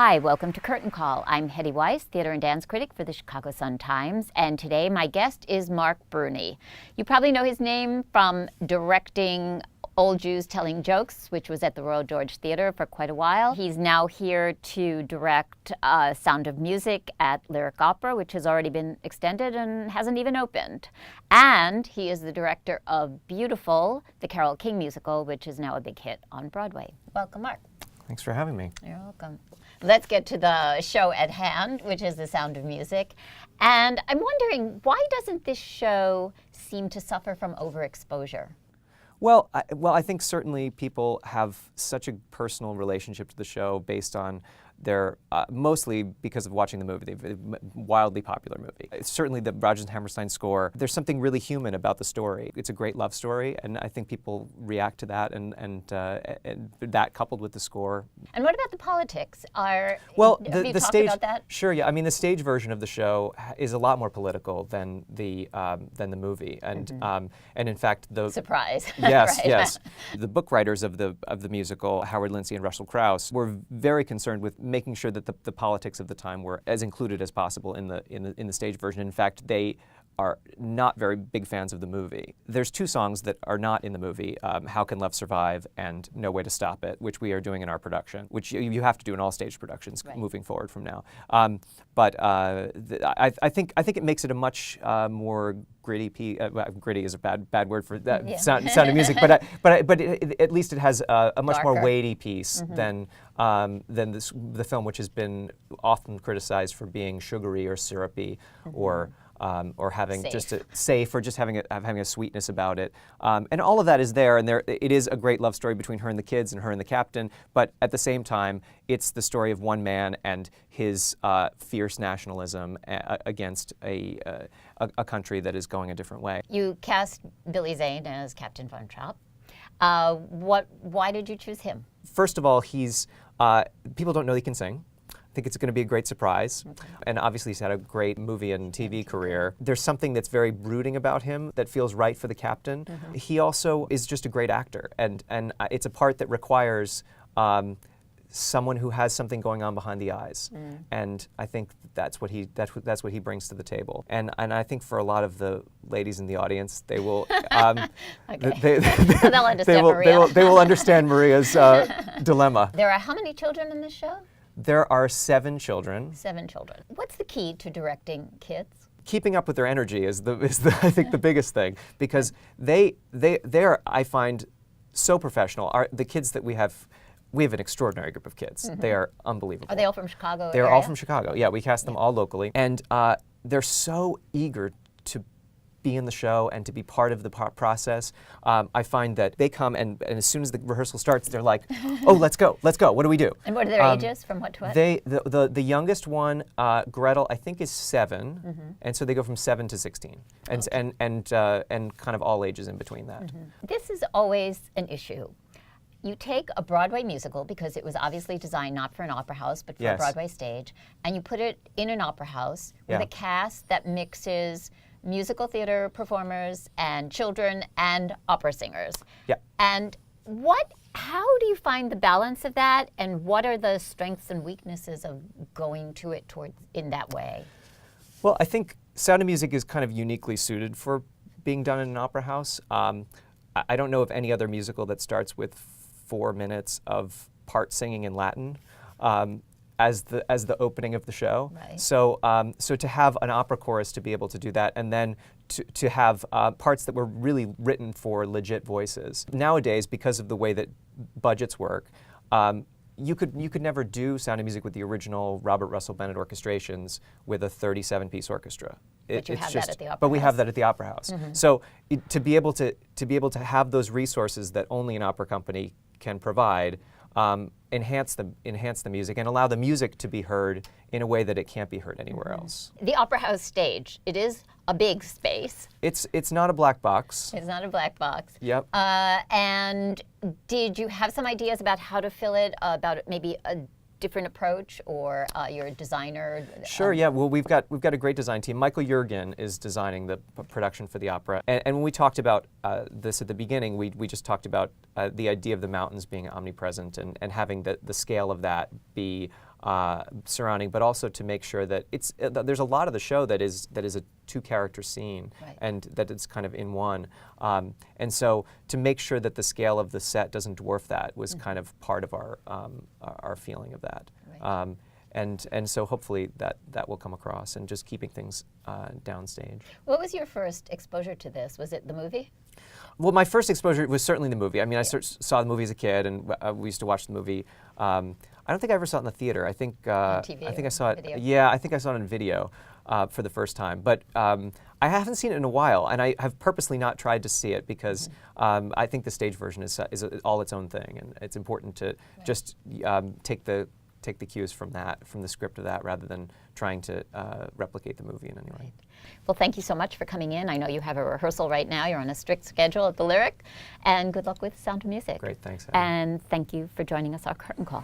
Hi, welcome to Curtain Call. I'm Hedy Weiss, theater and dance critic for the Chicago Sun-Times, and today my guest is Marc Bruni. You probably know his name from directing Old Jews Telling Jokes, which was at the Royal George Theater for quite a while. He's now here to direct Sound of Music at Lyric Opera, which has already been extended and hasn't even opened. And he is the director of Beautiful, the Carole King musical, which is now a big hit on Broadway. Welcome, Marc. Thanks for having me. You're welcome. Let's get to the show at hand, which is The Sound of Music. And I'm wondering, why doesn't this show seem to suffer from overexposure? Well, I think certainly people have such a personal relationship to the show based on their, mostly because of watching the movie, the wildly popular movie. Certainly the Rodgers and Hammerstein score, there's something really human about the story. It's a great love story, and I think people react to that, and that coupled with the score. And what about the politics? Have you talked about that? Sure, yeah. I mean, the stage version of the show is a lot more political than the movie, and in fact, the surprise. Yes, right. yes. The book writers of the musical, Howard Lindsay and Russell Crouse, were very concerned with making sure that the politics of the time were as included as possible in the stage version. In fact, they are not very big fans of the movie. There's two songs that are not in the movie, How Can Love Survive and No Way to Stop It, which we are doing in our production, which you have to do in all stage productions moving forward from now. I think it makes it a much more gritty piece. Gritty is a bad word for that. Yeah. Sound of Music, but at least it has a much more weighty piece than the film, which has been often criticized for being sugary or syrupy or having safe or just having a sweetness about it. And all of that is there, and it is a great love story between her and the kids and her and the captain, but at the same time, it's the story of one man and his fierce nationalism against a country that is going a different way. You cast Billy Zane as Captain Von Trapp. Why did you choose him? First of all, people don't know he can sing. I think it's going to be a great surprise. And obviously he's had a great movie and TV career. There's something that's very brooding about him that feels right for the captain. He also is just a great actor, and it's a part that requires someone who has something going on behind the eyes. And I think that's what he brings to the table. And I think for a lot of the ladies in the audience, they will they'll understand Maria. They will understand Maria's dilemma. There are how many children in this show? There are 7 children. 7 children. What's the key to directing kids? Keeping up with their energy is I think the biggest thing, because they're, I find, so professional. The kids that we have an extraordinary group of kids. They are unbelievable. Are they all from Chicago? They're all from Chicago. Yeah, we cast them all locally, and they're so eager to be in the show and to be part of the process. I find that they come and as soon as the rehearsal starts, they're like, "Oh, let's go! What do we do?" And what are their ages? From what to what? The youngest one, Gretel, I think is 7, and so they go from 7 to 16, and kind of all ages in between that. This is always an issue. You take a Broadway musical, because it was obviously designed not for an opera house, but for a Broadway stage, and you put it in an opera house with a cast that mixes musical theater performers and children and opera singers. Yeah. And how do you find the balance of that, and what are the strengths and weaknesses of going to it in that way? Well, I think Sound of Music is kind of uniquely suited for being done in an opera house. I don't know of any other musical that starts with 4 minutes of part singing in Latin as the opening of the show. Right. So to have an opera chorus to be able to do that, and then to have parts that were really written for legit voices. Nowadays, because of the way that budgets work, you could never do Sound of Music with the original Robert Russell Bennett orchestrations with a 37-piece orchestra. But you have that at the opera house. But we have that at the opera house. So to be able to have those resources that only an opera company can provide, enhance the music and allow the music to be heard in a way that it can't be heard anywhere else. The opera house stage, it is a big space. It's not a black box. It's not a black box. Yep. And did you have some ideas about how to fill it, about maybe a different approach, or you're a designer? Sure, yeah. Well, we've got a great design team. Michael Jurgen is designing the production for the opera. And when we talked about this at the beginning, we just talked about the idea of the mountains being omnipresent and having the scale of that be surrounding, but also to make sure that there's a lot of the show that is a two-character scene, right. and that it's kind of in one. And so to make sure that the scale of the set doesn't dwarf that was kind of part of our feeling of that. Right. And so hopefully that will come across, and just keeping things downstage. What was your first exposure to this? Was it the movie? Well, my first exposure was certainly the movie. I mean, I saw the movie as a kid, and we used to watch the movie. I don't think I ever saw it in the theater. I think on TV I saw it. video. Yeah, I think I saw it on video for the first time. But I haven't seen it in a while, and I have purposely not tried to see it because I think the stage version is all its own thing, and it's important to just take the cues from the script of that, rather than trying to replicate the movie in any way. Right. Well, thank you so much for coming in. I know you have a rehearsal right now. You're on a strict schedule at the Lyric, and good luck with Sound of Music. Great, thanks. And thank you for joining us, our curtain call.